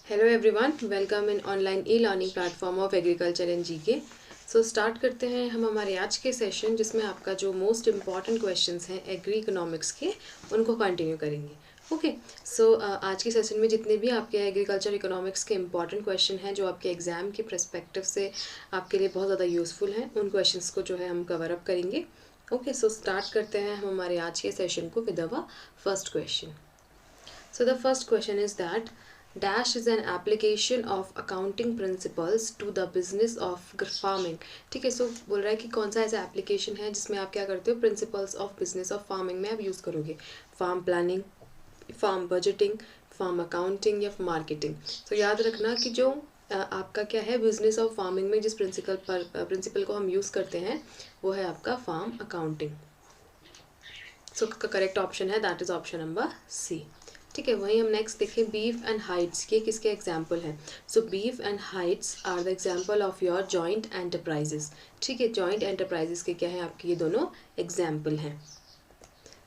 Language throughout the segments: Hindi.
Hello everyone, welcome in online e learning platform of agriculture and GK. So start करते हैं हम हमारे आज के सेशन, जिसमें आपका जो मोस्ट इम्पॉर्टेंट क्वेश्चंस हैं एग्री इकोनॉमिक्स के, उनको कंटिन्यू करेंगे। ओके, सो आज के सेशन में जितने भी आपके एग्रीकल्चर इकोनॉमिक्स के इंपॉर्टेंट क्वेश्चन हैं जो आपके एग्जाम के परस्पेक्टिव से आपके लिए बहुत ज़्यादा यूज़फुल हैं, उन क्वेश्चंस को जो है हम कवर अप करेंगे। ओके, सो स्टार्ट करते हैं हम हमारे आज के सेशन को with our first question. So the first question is that dash is an application of accounting principles to the business of farming। ठीक है, सो बोल रहा है कि कौन सा ऐसा एप्लीकेशन है जिसमें आप क्या करते हो, principles of business of farming में आप यूज़ करोगे। Farm planning, farm budgeting, farm accounting या मार्केटिंग। तो याद रखना कि जो आपका क्या है, बिजनेस ऑफ फार्मिंग में जिस प्रिंसिपल को हम यूज़ करते हैं वो है आपका farm accounting. So correct option है that is option number C. ठीक है, वहीं हम नेक्स्ट देखें, बीफ एंड हाइट्स, ये किसके एग्जाम्पल हैं। So beef and heights are the example of your joint enterprises. ठीक है, जॉइंट एंटरप्राइजेस के क्या है आपके ये दोनों एग्जाम्पल हैं।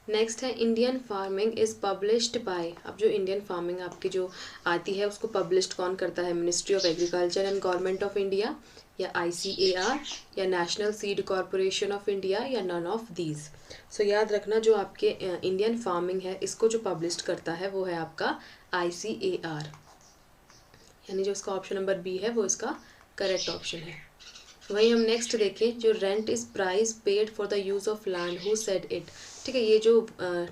नेक्स्ट है Indian farming is published by. अब जो इंडियन फार्मिंग आपकी जो आती है उसको पब्लिश्ड कौन करता है, ministry of agriculture and government of India, या ICAR, या national seed corporation of India, या नन ऑफ दीज। सो याद रखना जो आपके इंडियन फार्मिंग है इसको जो पब्लिश्ड करता है वो है आपका ICAR, यानी जो इसका ऑप्शन नंबर बी है वो इसका करेक्ट ऑप्शन है। वहीं हम नेक्स्ट देखें, जो rent is price paid for the use of land, who said it. ठीक है, ये जो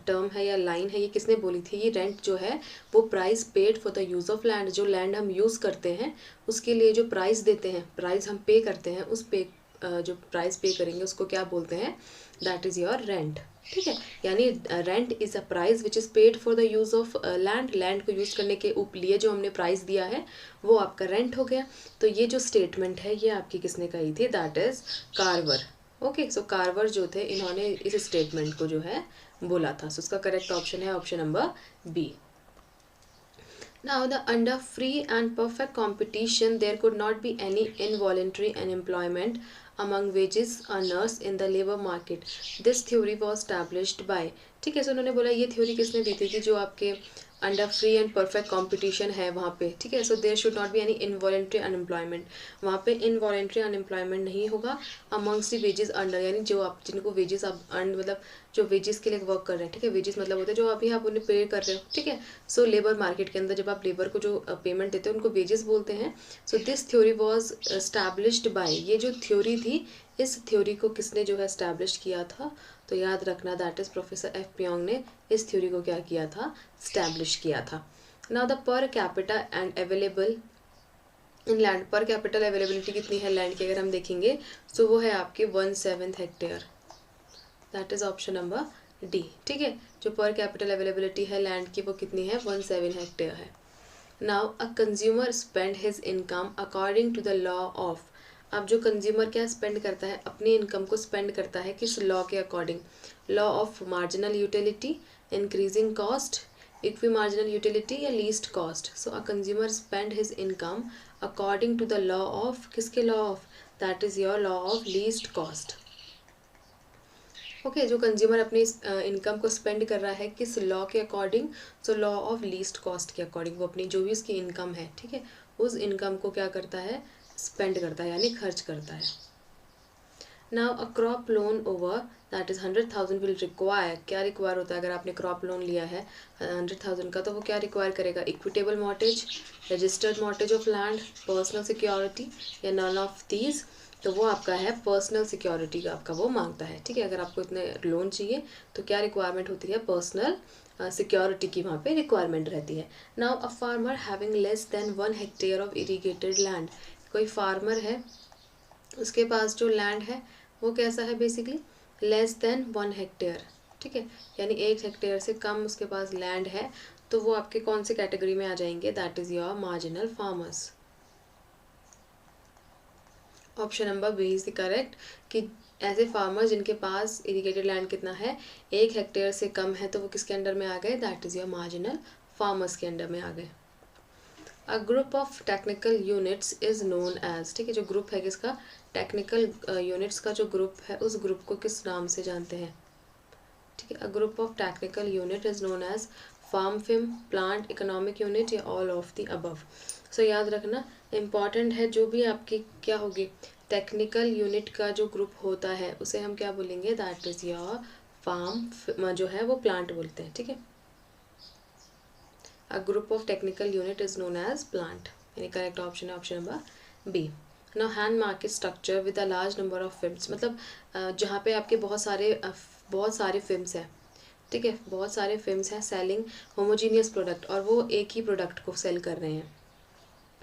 टर्म है या लाइन है ये किसने बोली थी, ये रेंट जो है वो price paid for the use of land, जो लैंड हम यूज़ करते हैं उसके लिए जो प्राइस देते हैं, प्राइस हम पे करते हैं, उस पे जो प्राइस पे करेंगे उसको क्या बोलते हैं, दैट इज़ योर रेंट। ठीक है, यानी rent is a price which is paid for the use of land, land को यूज़ करने के लिए जो हमने प्राइस दिया है वो आपका रेंट हो गया। तो ये जो स्टेटमेंट है ये आपकी किसने कही थी, that is Carver. Okay, so Carver जो थे इन्होंने इस स्टेटमेंट को जो है बोला था। सो उसका करेक्ट ऑप्शन है option number B. Now, under free and perfect competition, there could not be any involuntary unemployment among wages earners in the labor market. This theory was established by। ठीक है, सो उन्होंने बोला ये थ्योरी किसने दी थी कि जो आपके under free and perfect competition है वहाँ पे, ठीक है, so there should not be any involuntary unemployment. वहाँ पे इनवॉलेंट्री अनएम्प्लॉयमेंट नहीं होगा अमंग्स द वेजेस अंडर, यानी जो आप जिनको वेजेस आप अर्न मतलब जो वेजेस के लिए वर्क कर रहे हैं। ठीक है, वेजेस मतलब होते हैं जो अभी आप उन्हें पे कर रहे हो। ठीक है, सो लेबर मार्केट के अंदर जब आप लेबर को जो पेमेंट देते हैं उनको वेजेस बोलते हैं। So this theory was established bye, ये जो थ्योरी थी इस थ्योरी को किसने जो है एस्टैब्लिश किया था, तो याद रखना that is professor F. Piyong ने इस थ्योरी को क्या किया था, एस्टैब्लिश किया था। Now the per capita and available in land, पर कैपिटल अवेलेबिलिटी कितनी है लैंड की अगर हम देखेंगे सो वो है आपके 1/7 hectare, that is option number D. ठीक है, जो पर कैपिटल अवेलेबिलिटी है लैंड की वो कितनी है, 1/7 हेक्टेयर है। Now a consumer spend his income according to the law of. अब जो कंज्यूमर क्या स्पेंड करता है, अपनी इनकम को स्पेंड करता है किस लॉ के according, law of marginal utility, increasing cost, equi marginal utility, या least cost. So a consumer spend his income according to the law of, किसके law of, that is your law of least cost. Okay, जो कंज्यूमर अपनी इनकम को स्पेंड कर रहा है किस लॉ के according, so law of least cost के अकॉर्डिंग, वो अपनी जो भी उसकी इनकम है, ठीक है, उस इनकम को क्या करता है, स्पेंड करता है यानी खर्च करता है। Now a crop loan over that is 100,000 will require, क्या रिक्वायर होता है अगर आपने क्रॉप लोन लिया है 100,000 का, तो वो क्या रिक्वायर करेगा, equitable mortgage, registered mortgage of land, personal security, या नन ऑफ दीज। तो वो आपका है पर्सनल सिक्योरिटी का आपका वो मांगता है। ठीक है, अगर आपको इतने लोन चाहिए तो क्या रिक्वायरमेंट होती है, पर्सनल सिक्योरिटी की वहाँ पे रिक्वायरमेंट रहती है। Now a farmer having less than 1 hectare of irrigated land, कोई फार्मर है उसके पास जो लैंड है वो कैसा है, बेसिकली लेस देन 1 हेक्टेयर। ठीक है, यानी 1 हेक्टेयर से कम उसके पास लैंड है, तो वो आपके कौन सी कैटेगरी में आ जाएंगे, that is your marginal farmers. Option number B is the correct, कि ऐसे फार्मर्स जिनके पास इरिगेटेड लैंड कितना है, 1 हेक्टेयर से कम है, तो वो किसके अंडर में आ गए, that is your marginal farmers के अंडर में आ गए। A group of technical units is known as, ठीक है, जो ग्रुप है किसका, टेक्निकल यूनिट्स का जो ग्रुप है उस ग्रुप को किस नाम से जानते हैं। ठीक है, a group of technical unit is known as farm firm, plant, economic unit या all of the above. So याद रखना इम्पॉर्टेंट है, जो भी आपकी क्या होगी टेक्निकल यूनिट का जो ग्रुप होता है उसे हम क्या बोलेंगे, दैट इज योर फार्म जो है वो प्लांट बोलते हैं, ठीक है। A group of technical unit is known as plant, यानी करेक्ट ऑप्शन है option number B. Now hand market structure with a large number of films, मतलब जहाँ पे आपके बहुत सारे फिल्म्स हैं, ठीक है, बहुत सारे फिल्म्स हैं सेलिंग होमोजीनियस प्रोडक्ट, और वो एक ही प्रोडक्ट को सेल कर रहे हैं,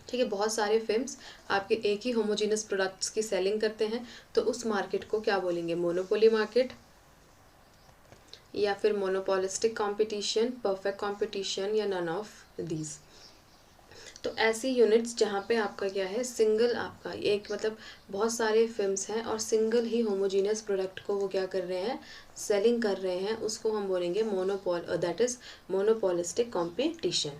ठीक है। बहुत सारे फिल्म्स आपके एक ही होमोजीनियस प्रोडक्ट्स की सेलिंग करते हैं, तो उस मार्केट को क्या बोलेंगे, मोनोपोली मार्केट, या फिर मोनोपोलिस्टिक कंपटीशन, परफेक्ट कंपटीशन, या नन ऑफ दीज। तो ऐसी यूनिट्स जहाँ पे आपका क्या है, सिंगल आपका एक मतलब बहुत सारे फिल्म्स हैं और सिंगल ही होमोजीनियस प्रोडक्ट को वो क्या कर रहे हैं, सेलिंग कर रहे हैं, उसको हम बोलेंगे monopoly, that is monopolistic competition.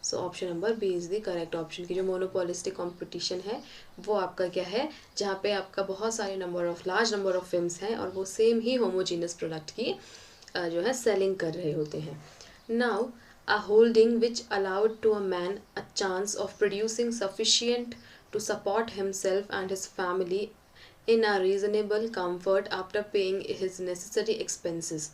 So option number B is the correct option की जो मोनोपोलिस्टिक कंपटीशन है वो आपका क्या है, जहाँ पे आपका बहुत सारे लार्ज नंबर ऑफ फिल्म्स हैं और वो सेम ही होमोजीनियस प्रोडक्ट की जो है सेलिंग कर रहे होते हैं। Now a holding which allowed to a man a chance of producing sufficient to support himself and his family in a reasonable comfort after paying his necessary expenses,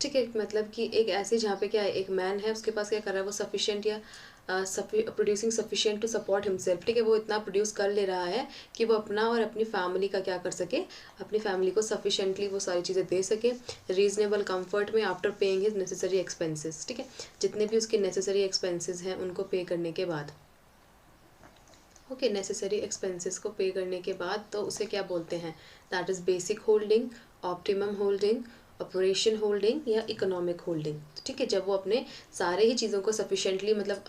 ठीक है। मतलब कि एक ऐसी जहाँ पे क्या है, एक मैन है उसके पास क्या कर रहा है, वो सफिशिएंट या producing sufficient to support himself, ठीक है, वो इतना प्रोड्यूस कर ले रहा है कि वो अपना और अपनी फैमिली का क्या कर सके, अपनी फैमिली को सफिशिएंटली वो सारी चीज़ें दे सके रीजनेबल कंफर्ट में after paying his necessary expenses, ठीक है, जितने भी उसके नेसेसरी एक्सपेंसेस हैं उनको पे करने के बाद, ओके, नेसेसरी एक्सपेंसेस को पे करने के बाद, तो उसे क्या बोलते हैं, that is basic holding, optimum holding, operation holding या इकोनॉमिक होल्डिंग, ठीक है। जब वो अपने सारे ही चीज़ों को सफिशेंटली मतलब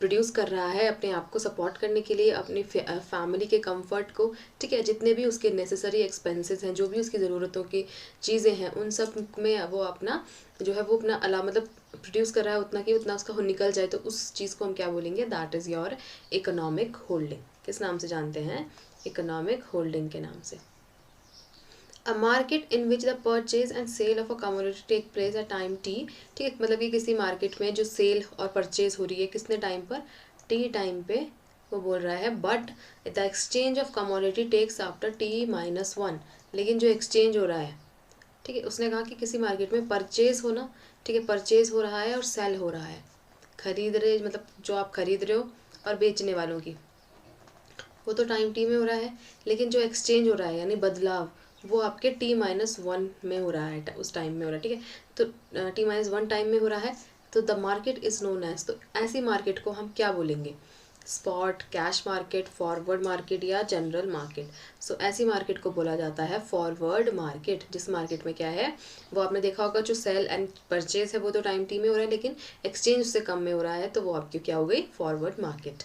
प्रोड्यूस कर रहा है अपने आप को सपोर्ट करने के लिए, अपनी फैमिली के कंफर्ट को, ठीक है, जितने भी उसके नेसेसरी एक्सपेंसेस हैं, जो भी उसकी ज़रूरतों की चीज़ें हैं, उन सब में वो अपना जो है वो अपना मतलब प्रोड्यूस कर रहा है उतना कि उतना उसका निकल जाए, तो उस चीज़ को हम क्या बोलेंगे, that is your economic holding. किस नाम से जानते हैं, इकोनॉमिक होल्डिंग के नाम से। A market in which the purchase and sale of a commodity take place at time t, ठीक है, मतलब कि किसी मार्केट में जो सेल और परचेज हो रही है किसने टाइम पर, टी टाइम पे, वो बोल रहा है but the exchange of commodity takes after t-1, लेकिन जो एक्सचेंज हो रहा है, ठीक है, उसने कहा कि किसी मार्केट में परचेज होना, ठीक है, परचेज हो रहा है और सेल हो रहा है, खरीद रहे मतलब जो आप खरीद रहे हो और बेचने वालों की, वो तो टाइम टी में हो रहा है, लेकिन जो एक्सचेंज हो रहा है यानी बदलाव वो आपके t-1 में हो रहा है, उस टाइम में हो रहा है, ठीक है, तो t-1 टाइम में हो रहा है, तो the market is known as, तो ऐसी मार्केट को हम क्या बोलेंगे, spot, cash market, forward market या जनरल मार्केट। सो ऐसी मार्केट को बोला जाता है फॉरवर्ड मार्केट, जिस मार्केट में क्या है, वो आपने देखा होगा जो सेल एंड परचेज है वो तो टाइम टी में हो रहा है, लेकिन एक्सचेंज उससे कम में हो रहा है, तो वो आपकी क्या हो गई, forward market.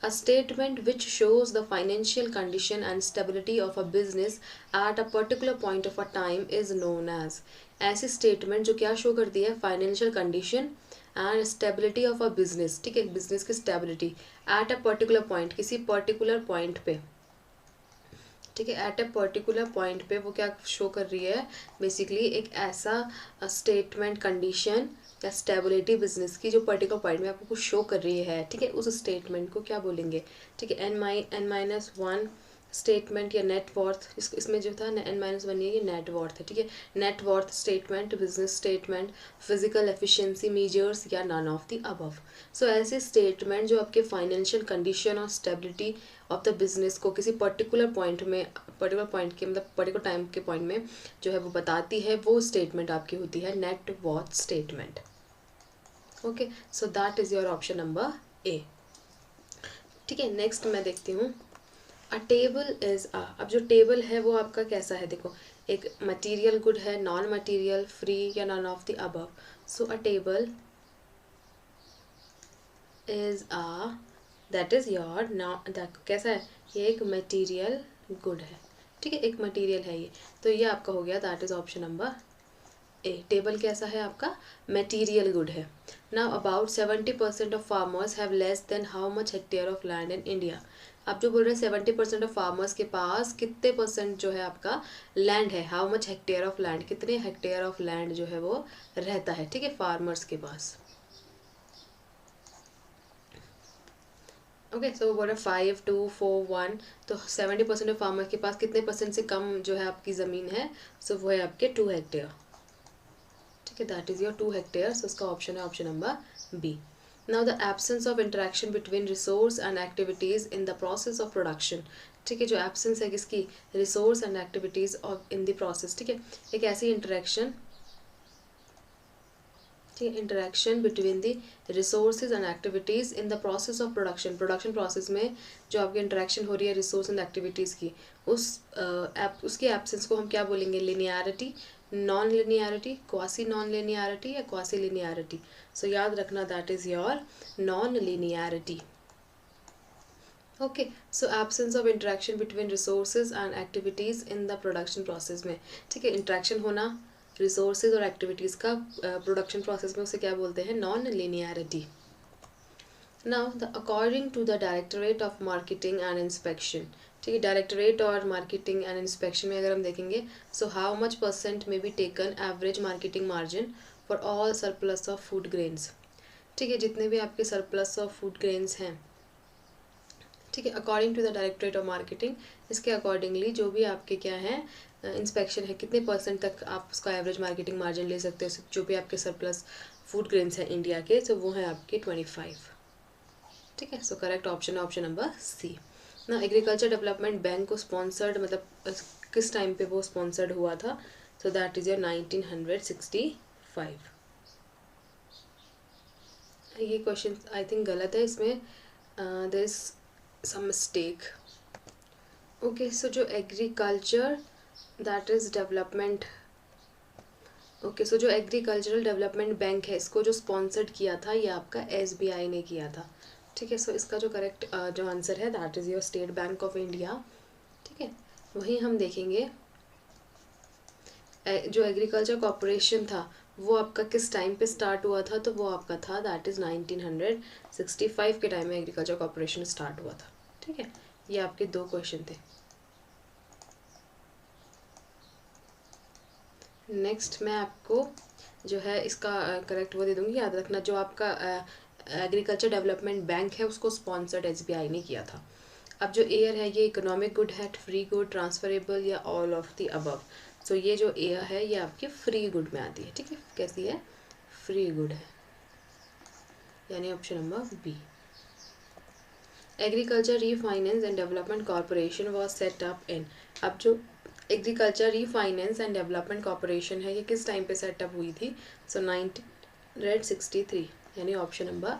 A statement which shows the financial condition and stability of a business at a particular point of a time is known as, ऐसी statement जो क्या शो करती है, financial condition and stability of a business, ठीक है, business की stability at a particular point, किसी particular point पे, ठीक है, एट ए पर्टिकुलर पॉइंट पे वो क्या शो कर रही है, बेसिकली एक ऐसा स्टेटमेंट कंडीशन या स्टेबिलिटी बिजनेस की जो पर्टिकुलर पॉइंट में आपको कुछ शो कर रही है, ठीक है, उस स्टेटमेंट को क्या बोलेंगे, ठीक है, n-1 स्टेटमेंट या नेट वर्थ, इसमें जो था n-1 ये नेट वर्थ है, ठीक है, net worth statement, business statement, physical efficiency measures या नन ऑफ द अबव। सो ऐसे स्टेटमेंट जो आपके फाइनेंशियल कंडीशन और स्टेबिलिटी ऑफ द बिजनेस को किसी पर्टिकुलर पॉइंट में, पर्टिकुलर पॉइंट के मतलब पर्टिकुलर टाइम के पॉइंट में जो है वो बताती है, वो स्टेटमेंट आपकी होती है net worth statement. Okay, so that is your option number ए, ठीक है। नेक्स्ट मैं देखती हूँ, अ टेबल इज़ अ, अब जो टेबल है वो आपका कैसा है, देखो एक मटेरियल गुड है, नॉन मटेरियल, फ्री या none of the above. So a table is a, that is your कैसा है, ये एक मटेरियल गुड है, ठीक है, एक मटेरियल है ये, तो ये आपका हो गया, that is option number A. Table कैसा है आपका, मटेरियल गुड है। Now about 70% of farmers have less than how much hectare of land in India. आप जो बोल रहे हैं 70% ऑफ फार्मर्स के पास कितने परसेंट जो है आपका लैंड है, how much hectare of land, कितने हेक्टेयर ऑफ लैंड जो है वो रहता है, ठीक है, फार्मर्स के पास। ओके, सो वो बोल रहा है 5, 2, 4, 1, तो 70% ऑफ फार्मर के पास कितने परसेंट से कम जो है आपकी ज़मीन है, सो वो है आपके 2 हेक्टेयर। ठीक है, that is your 2 hectare, so उसका ऑप्शन है option number B. Now the absence of interaction between resource and activities in the process of production. ठीक है, जो एब्सेंस है किसकी, resource and activities of in the process. ठीक है, एक ऐसी इंटरेक्शन, ठीक है, interaction between the resources and activities in the process of production. Production process में जो आपकी इंटरेक्शन हो रही है रिसोर्स एंड एक्टिविटीज़ की, उसकी एब्सेंस को हम क्या बोलेंगे, linearity, non linearity, quasi non linearity या क्वासी लिनियरिटी। सो याद रखना that is your non linearity. Okay, so absence of interaction between resources and activities in the production process में। ठीक है, इंटरेक्शन होना रिसोर्सेज और एक्टिविटीज़ का प्रोडक्शन प्रोसेस में, उसे क्या बोलते हैं, non linearity. Now the according to the directorate of marketing and inspection. ठीक है, डायरेक्टरेट और मार्केटिंग एंड इंस्पेक्शन में अगर हम देखेंगे, सो हाउ मच परसेंट में be taken average marketing margin for all surplus of food grains. ठीक है, जितने भी आपके सरप्लस ऑफ फूड ग्रेन्स हैं, ठीक है, according to the directorate of marketing, इसके अकॉर्डिंगली जो भी आपके क्या है इंस्पेक्शन है, कितने परसेंट तक आप उसका एवरेज मार्केटिंग मार्जिन ले सकते हो, जो भी आपके सरप्लस फूड ग्रेन्स हैं इंडिया के, तो वो है आपके 25। ठीक है, सो करेक्ट ऑप्शन है ऑप्शन नंबर सी। ना एग्रीकल्चर डेवलपमेंट बैंक को स्पॉन्सर्ड, मतलब किस टाइम पे वो स्पॉन्सर्ड हुआ था, सो दैट इज़ योर 1965। ये क्वेश्चन आई थिंक गलत है, इसमें there is some mistake. Okay, so जो agriculture that is development, okay, so जो एग्रीकल्चरल डेवलपमेंट बैंक है, इसको जो स्पॉन्सर्ड किया था ये आपका SBI ने किया था। ठीक है, सो इसका जो करेक्ट जो आंसर है that is your state bank of India. ठीक है, वहीं हम देखेंगे जो एग्रीकल्चर कॉरपोरेशन था वो आपका किस टाइम पे स्टार्ट हुआ था, तो वो आपका था दैट इज़ 1965 के टाइम में एग्रीकल्चर कॉरपोरेशन स्टार्ट हुआ था। ठीक है, ये आपके 2 क्वेश्चन थे। नेक्स्ट मैं आपको जो है इसका करेक्ट वो दे दूँगी, याद रखना जो आपका एग्रीकल्चर डेवलपमेंट बैंक है उसको स्पॉन्सर्ड SBI ने किया था। अब जो एयर है ये इकोनॉमिक गुड है, फ्री गुड, ट्रांसफरेबल या ऑल ऑफ द अबव। सो ये जो एयर है ये आपके फ्री गुड में आती है। ठीक है, कैसी है, फ्री गुड है, यानी option number B. Agriculture refinance and development corporation was set up in. अब जो agriculture refinance and development corporation है ये किस टाइम पे सेटअप हुई थी, सो 1963, यानी ऑप्शन नंबर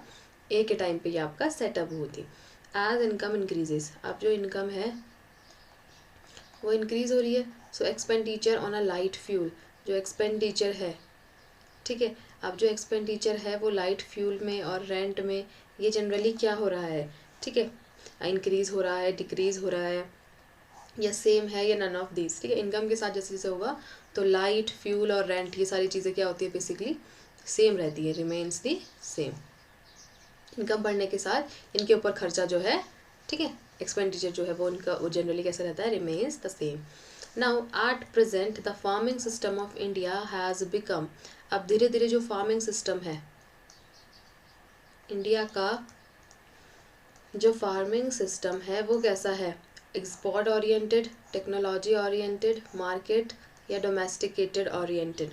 ए के टाइम पे ये आपका सेटअप हुई थी। एज इनकम इंक्रीजेज, अब जो इनकम है वो इंक्रीज़ हो रही है, सो expenditure on a light fuel, जो एक्सपेंडिचर है, ठीक है, अब जो एक्सपेंडिचर है वो लाइट फ्यूल में और रेंट में ये जनरली क्या हो रहा है, ठीक है, इंक्रीज़ हो रहा है, डिक्रीज़ हो रहा है या सेम है या नन ऑफ दिस। ठीक है, इनकम के साथ जैसे जैसे होगा तो लाइट फ्यूल और रेंट ये सारी चीज़ें क्या होती है, बेसिकली सेम रहती है, रिमेन्स दी सेम। इनकम बढ़ने के साथ इनके ऊपर खर्चा जो है, ठीक है, एक्सपेंडिचर जो है वो इनका वो जनरली कैसा रहता है, remains the same. Now at present the farming system of India has become, अब धीरे धीरे जो फार्मिंग सिस्टम है इंडिया का, जो फार्मिंग सिस्टम है वो कैसा है, export oriented, technology oriented, market या डोमेस्टिकेटेड ओरिएंटेड।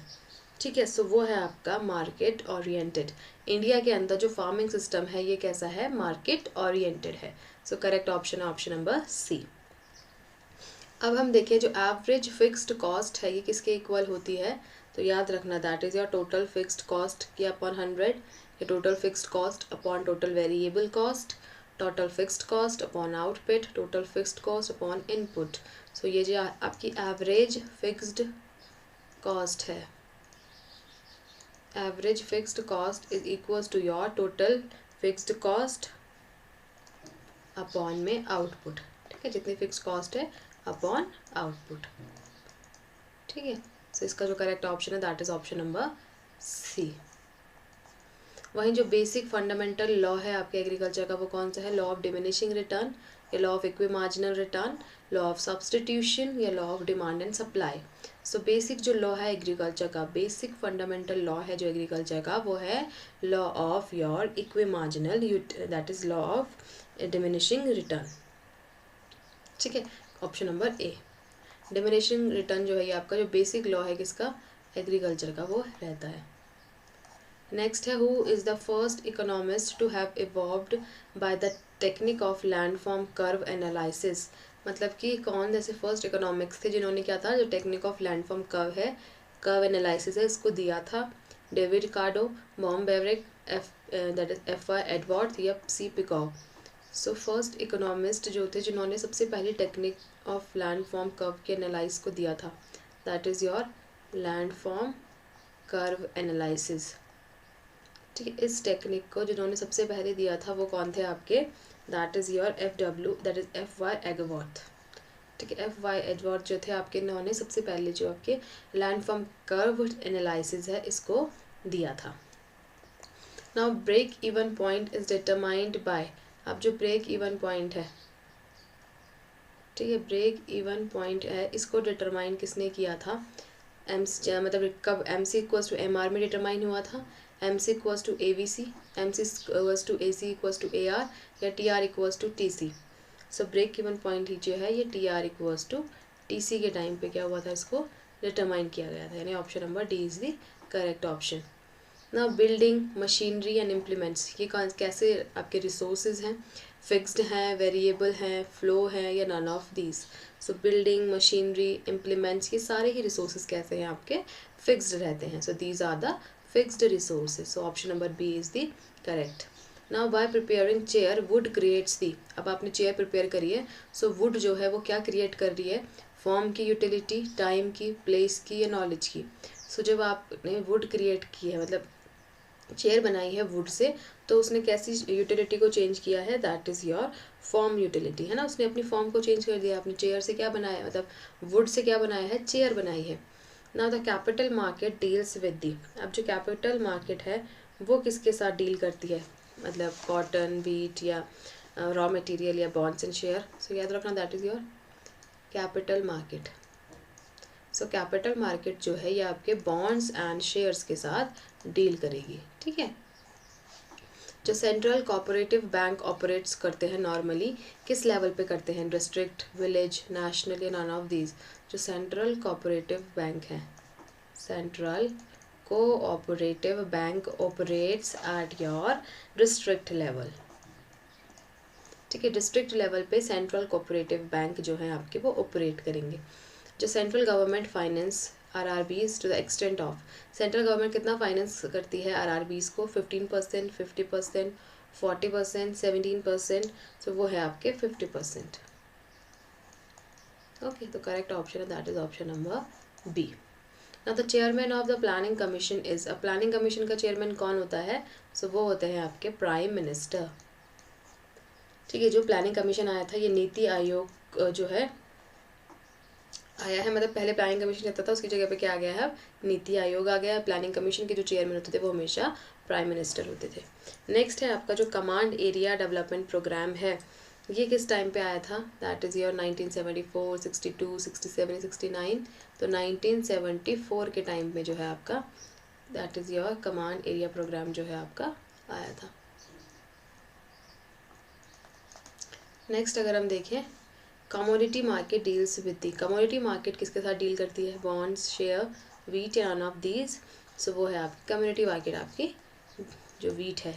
ठीक है, सो वो है आपका मार्केट ओरिएंटेड। इंडिया के अंदर जो फार्मिंग सिस्टम है ये कैसा है, मार्केट ओरिएंटेड है। सो करेक्ट ऑप्शन है ऑप्शन नंबर सी। अब हम देखें जो एवरेज फिक्स्ड कॉस्ट है ये किसके इक्वल होती है, तो याद रखना that is your total fixed cost की अपॉन 100, या total fixed cost upon total variable cost, total fixed cost upon output, total fixed cost upon input. So ये जो आपकी एवरेज फिक्स्ड कॉस्ट है, average fixed cost is equals to your total fixed cost upon में आउटपुट। ठीक है, जितनी फिक्स्ड कॉस्ट है अपॉन आउटपुट। ठीक है, सो इसका जो करेक्ट ऑप्शन है that is option number C. वहीं जो बेसिक फंडामेंटल लॉ है आपके एग्रीकल्चर का वो कौन सा है, लॉ ऑफ डिमिनिशिंग रिटर्न या law of equimarginal return, law of substitution या law of demand and supply. So basic जो लॉ है एग्रीकल्चर का, बेसिक फंडामेंटल लॉ है जो एग्रीकल्चर का वो है law of your equimarginal, that is law of diminishing return. ठीक है, option number A. Diminishing return जो है ये आपका जो बेसिक लॉ है किसका, एग्रीकल्चर का, वो रहता है। नेक्स्ट है, who is the first economist to have evolved by the technique of landform curve analysis. मतलब कि कौन जैसे फर्स्ट इकोनॉमिक्स थे जिन्होंने क्या था, जो टेक्निक ऑफ लैंडफॉर्म कर्व है, कर्व एनालिसिस है, इसको दिया था। David Ricardo, Baum Beveridge, that is F.Y. Edward या C. Peacock. So first economist जो थे जिन्होंने सबसे पहले टेक्निक ऑफ लैंडफॉर्म कर्व के एनालाइज को दिया था, that is your landform curve analysis. ठीक है, इस टेक्निक को जिन्होंने सबसे पहले दिया था वो कौन थे आपके, that is your F.Y. Edward. ठीक है, F.Y. एडवर्ड जो थे आपके, इन्होंने सबसे पहले जो आपके लैंडफॉर्म कर्व एनालिसिस है इसको दिया था। Now break even point is determined by, अब जो ब्रेक इवन पॉइंट है, ठीक है, ब्रेक इवन पॉइंट है, इसको डिटरमाइन किसने किया था, मतलब कब MC इक्वल्स टू MR में डिटरमाइन हुआ था, MC equals to AVC, MC equals to AC equals to AR, या TR equals to TC। So break even point ही जो है ये TR इक्वल्स टू TC के टाइम पे क्या हुआ था, इसको डिटरमाइन किया गया था, यानी option number D is the correct option. ना बिल्डिंग, मशीनरी एंड इम्प्लीमेंट्स, ये कैसे आपके रिसोर्सेज हैं, फिक्स्ड हैं, वेरिएबल हैं, फ्लो है, या none of these. So building, machinery, implements, ये सारे ही रिसोर्सेज कैसे हैं आपके, फिक्स्ड रहते हैं। So these are the fixed resources. So option number B is the correct. Now by preparing chair wood creates the, अब आपने चेयर प्रिपेयर करी है, सो वुड जो है वो क्या क्रिएट कर रही है, फॉर्म की, यूटिलिटी, टाइम की, प्लेस की, या नॉलेज की। सो जब आपने वुड क्रिएट की है, मतलब चेयर बनाई है वुड से, तो उसने कैसी यूटिलिटी को चेंज किया है, that is your form utility, है ना, उसने अपनी फॉर्म को चेंज कर दिया। आपने चेयर से क्या बनाया, मतलब वुड से क्या बनाया है, चेयर बनाई है। Now the capital market deals with दी, अब जो कैपिटल मार्केट है वो किसके साथ डील करती है, मतलब कॉटन, व्हीट, या रॉ मटेरियल, या बॉन्ड्स एंड शेयर। सो याद रखना, that is your capital market. So capital market जो है ये आपके बॉन्ड्स एंड शेयर्स के साथ डील करेगी। ठीक है, जो सेंट्रल कोऑपरेटिव बैंक ऑपरेट्स करते हैं नॉर्मली किस लेवल पे करते हैं, डिस्ट्रिक्ट, विलेज, नेशनल, या नन ऑफ दीज। जो सेंट्रल कोऑपरेटिव बैंक है, central cooperative bank operates at your district level. ठीक है, डिस्ट्रिक्ट लेवल पे सेंट्रल कोऑपरेटिव बैंक जो है आपके वो ऑपरेट करेंगे। जो central government finance RRBs to the extent of, central government कितना फाइनेंस करती है RRBs को, 15%, 50%, 40%, 17%, तो वो है आपके 50%। ओके, तो करेक्ट ऑप्शन है that is option number B. Now the chairman of the planning commission is, अब प्लानिंग कमीशन का चेयरमैन कौन होता है, सो वो होते हैं आपके प्राइम मिनिस्टर। ठीक है, जो प्लानिंग कमीशन आया था ये नीति आयोग जो है आया है, मतलब पहले प्लानिंग कमीशन रहता था, उसकी जगह पे क्या आ गया है, नीति आयोग आ गया है। प्लानिंग कमीशन के जो चेयरमैन होते थे वो हमेशा प्राइम मिनिस्टर होते थे। नेक्स्ट है आपका जो कमांड एरिया डेवलपमेंट प्रोग्राम है, ये किस टाइम पे आया था, दैट इज़ योर 1974, 62, 67, 69। तो 1974 के टाइम में जो है आपका that is your command area programme जो है आपका आया था। नेक्स्ट अगर हम देखें, commodity market deals with the, commodity market किसके साथ डील करती है, बॉन्ड्स, शेयर, वीट, या नन ऑफ दीज। सो वो है आपकी कम्युनिटी मार्केट, आपकी जो वीट है।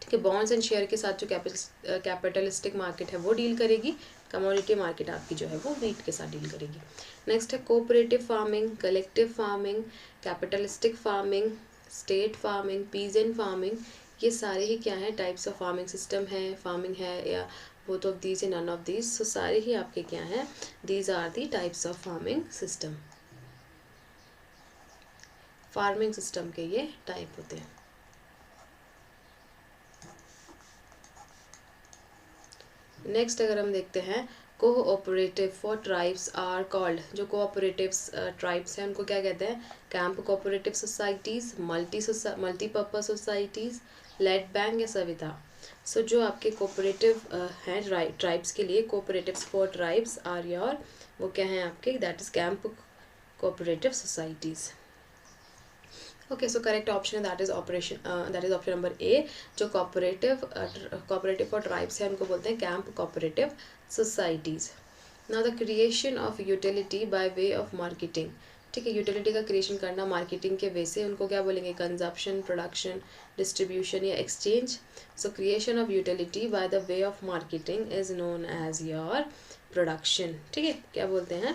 ठीक है, बॉन्ड्स एंड शेयर के साथ जो कैपिटलिस्टिक मार्केट है वो डील करेगी, कमोडिटी मार्केट आपकी जो है वो वीट के साथ डील करेगी। नेक्स्ट है cooperative farming, collective farming, capitalistic farming, state farming, peasant farming, ये सारे ही क्या है, टाइप्स ऑफ फार्मिंग सिस्टम है, फार्मिंग है, या both of these and none of these। so सारे ही आपके क्या हैं, these are the types of farming system, farming system के ये टाइप होते हैं। नेक्स्ट अगर हम देखते हैं, cooperative for tribes are called, जो कोऑपरेटिव्स ट्राइब्स हैं उनको क्या कहते हैं, camp cooperative societies, multipurpose societies, lead bank, या सविता। सो जो आपके कोऑपरेटिव हैं ट्राइब्स के लिए, cooperatives for tribes are your, वो क्या हैं आपके, that is camp cooperative societies. Okay, so correct option है that is option number A. जो कोऑपरेटिव और ट्राइब्स है उनको बोलते हैं camp cooperative societies. Now the creation of utility by way of marketing. ठीक है, यूटिलिटी का क्रिएशन करना मार्केटिंग के वे से, उनको क्या बोलेंगे? कंजप्शन, प्रोडक्शन, डिस्ट्रीब्यूशन या exchange. So creation of utility by the way of marketing is known as your production. ठीक है, क्या बोलते हैं?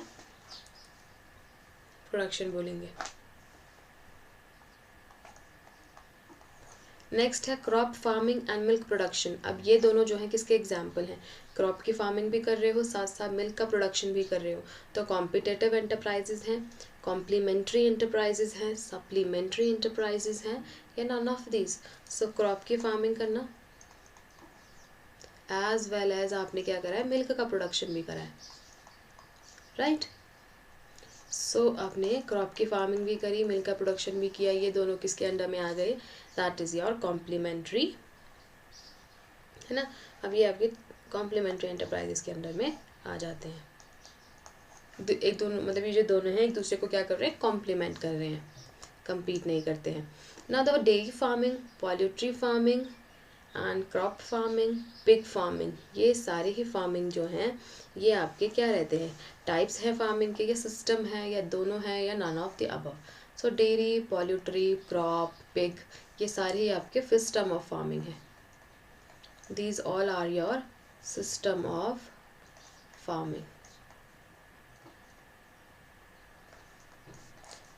प्रोडक्शन बोलेंगे। नेक्स्ट है crop farming and milk production. अब ये दोनों जो हैं किसके एग्जाम्पल हैं? क्रॉप की फार्मिंग भी कर रहे हो, साथ साथ मिल्क का प्रोडक्शन भी कर रहे हो, तो कॉम्पिटेटिव एंटरप्राइजेज हैं, कॉम्प्लीमेंट्री एंटरप्राइजेज हैं, सप्लीमेंट्री एंटरप्राइजेज हैं, या none of these. So crop की फार्मिंग करना एज वेल एज आपने क्या करा है? मिल्क का प्रोडक्शन भी करा है, राइट। सो आपने क्रॉप की फार्मिंग भी करी, मिल्क का प्रोडक्शन भी किया, ये दोनों किसके अंडर में आ गए? दैट इज योर कॉम्प्लीमेंट्री, है ना। अब ये आपके कॉम्प्लीमेंट्री एंटरप्राइजेस के अंडर में आ जाते हैं। एक दोनों मतलब ये जो दोनों हैं एक दूसरे को क्या कर रहे हैं? कॉम्प्लीमेंट कर रहे हैं, compete नहीं करते हैं ना। The dairy farming, poultry farming and crop farming, pig farming, ये सारे ही फार्मिंग जो हैं ये आपके क्या रहते हैं? टाइप्स हैं फार्मिंग के, या सिस्टम है, या दोनों हैं, या none of the above. So dairy, poultry, crop, pig, ये सारे ही आपके सिस्टम ऑफ फार्मिंग है। These all are your system of farming.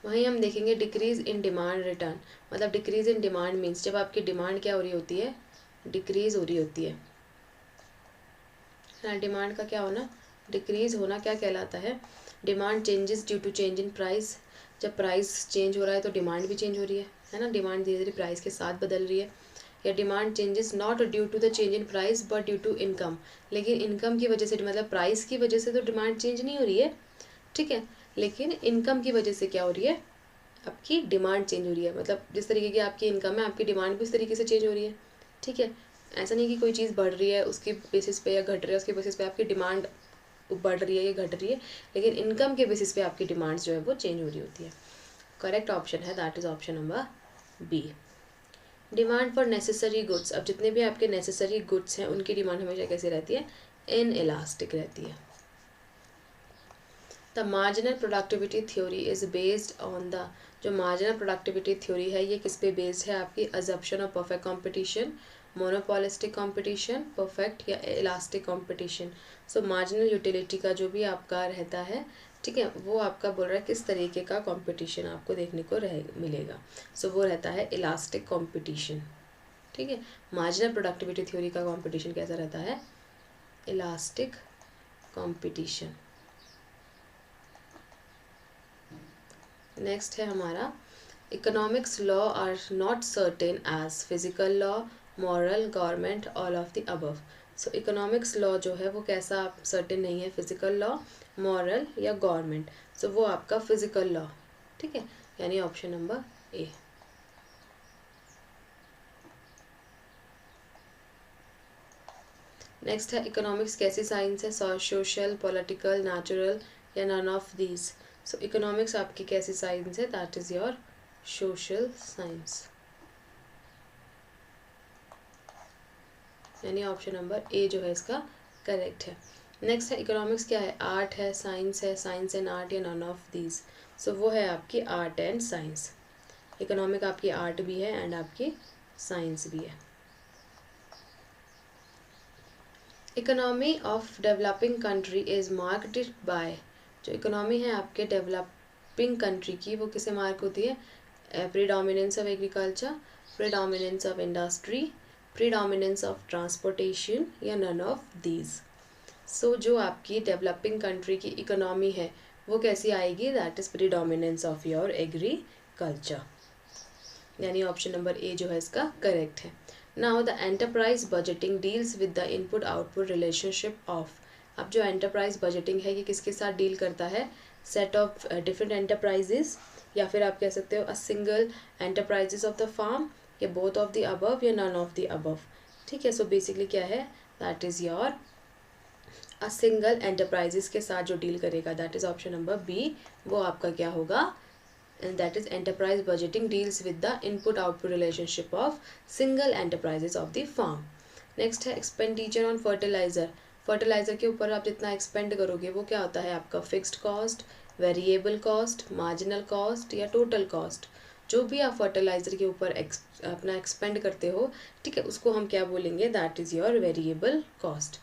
वहीं हम देखेंगे डिक्रीज इन डिमांड रिटर्न। मतलब डिक्रीज इन डिमांड मीन्स जब आपकी डिमांड क्या हो रही होती है? डिक्रीज हो रही होती है ना। डिमांड का क्या होना? डिक्रीज होना क्या कहलाता है? Demand changes due to change in price. जब प्राइस चेंज हो रहा है तो डिमांड भी चेंज हो रही है ना। डिमांड धीरे धीरे प्राइस के साथ बदल रही है। या demand changes not due to the change in price but due to income. लेकिन इनकम की वजह से, मतलब प्राइस की वजह से तो डिमांड चेंज नहीं हो रही है, ठीक है, लेकिन इनकम की वजह से क्या हो रही है? आपकी डिमांड चेंज हो रही है। मतलब जिस तरीके की आपकी इनकम है, आपकी डिमांड भी उस तरीके से चेंज हो रही है, ठीक है। ऐसा नहीं कि कोई चीज़ बढ़ रही है उसके बेसिस पे या घट रही है उसके बेसिस पे आपकी डिमांड बढ़ रही है या घट रही है, लेकिन इनकम के बेसिस पे आपकी डिमांड्स जो है वो चेंज हो रही होती है। करेक्ट ऑप्शन है that is option number B. Demand for necessary goods. अब जितने भी आपके नेसेसरी गुड्स हैं उनकी डिमांड हमेशा कैसे रहती है? इन इलास्टिक रहती है। The marginal productivity theory is based on the, जो मार्जिनल प्रोडक्टिविटी थ्योरी है ये किस पे बेस्ड है? आपकी assumption of perfect competition, monopolistic competition, perfect या elastic competition. So marginal utility का जो भी आपका रहता है, ठीक है, वो आपका बोल रहा है किस तरीके का कंपटीशन आपको देखने को मिलेगा। सो वो रहता है इलास्टिक कंपटीशन, ठीक है। मार्जिनल प्रोडक्टिविटी थ्योरी का कंपटीशन कैसा रहता है? Elastic competition. नेक्स्ट है हमारा economics law are not certain as physical law, moral, government, all of the above. So economics law जो है वो कैसा सर्टेन नहीं है? फिजिकल लॉ, मॉरल या गवर्नमेंट। सो वो आपका फिजिकल लॉ, ठीक है, यानी ऑप्शन नंबर ए। नेक्स्ट है इकोनॉमिक्स कैसी साइंस है? सोशल, पॉलिटिकल, नेचुरल या none of these. So economics आपकी कैसी साइंस है? That is your social science, यानी ऑप्शन नंबर ए जो है इसका करेक्ट है। नेक्स्ट है इकोनॉमिक्स क्या है? आर्ट है, साइंस है, साइंस एंड आर्ट या नन ऑफ दीज। सो वो है आपकी आर्ट एंड साइंस। इकोनॉमिक आपकी आर्ट भी है एंड आपकी साइंस भी है। Economy of developing country is marked by, जो इकोनॉमी है आपके डेवलपिंग कंट्री की वो किसे मार्क होती है? Predominance of agriculture, predominance of industry, predominance of transportation या नन ऑफ दीज। सो जो आपकी डेवलपिंग कंट्री की इकोनॉमी है वो कैसी आएगी? That is predominance of your agriculture, यानी ऑप्शन नंबर ए जो है इसका करेक्ट है। Now the enterprise budgeting deals with the input output relationship of. अब जो एंटरप्राइज बजटिंग है ये किसके साथ डील करता है? सेट ऑफ डिफरेंट एंटरप्राइजेस, या फिर आप कह सकते हो a single enterprises of the farm, या बोथ ऑफ द अबव या नन ऑफ द अबव, ठीक है। सो बेसिकली क्या है? That is your a single enterprises के साथ जो डील करेगा, that is option number B, वो आपका क्या होगा? and that is enterprise budgeting deals with the input output relationship of single enterprises of the firm. Next है एक्सपेंडिचर ऑन फर्टिलाइज़र. फर्टिलाइज़र के ऊपर आप जितना एक्सपेंड करोगे वो क्या होता है आपका fixed cost, variable cost, marginal cost या टोटल कॉस्ट. जो भी आप फर्टिलाइज़र के ऊपर अपना एक्सपेंड करते हो, ठीक है, उसको हम क्या बोलेंगे, that is your variable cost.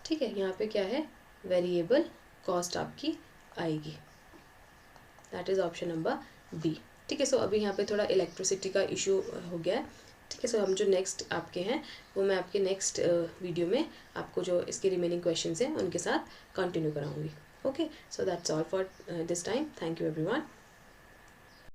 ठीक है, यहाँ पे क्या है, वेरिएबल कॉस्ट आपकी आएगी. That is option number B. ठीक है, सो अभी यहाँ पे थोड़ा इलेक्ट्रिसिटी का इशू हो गया है. ठीक है, सो हम जो नेक्स्ट आपके हैं वो मैं आपके नेक्स्ट वीडियो में आपको जो इसके रिमेनिंग क्वेश्चंस हैं उनके साथ कंटिन्यू कराऊंगी. Okay, so that's all for this time. Thank you everyone.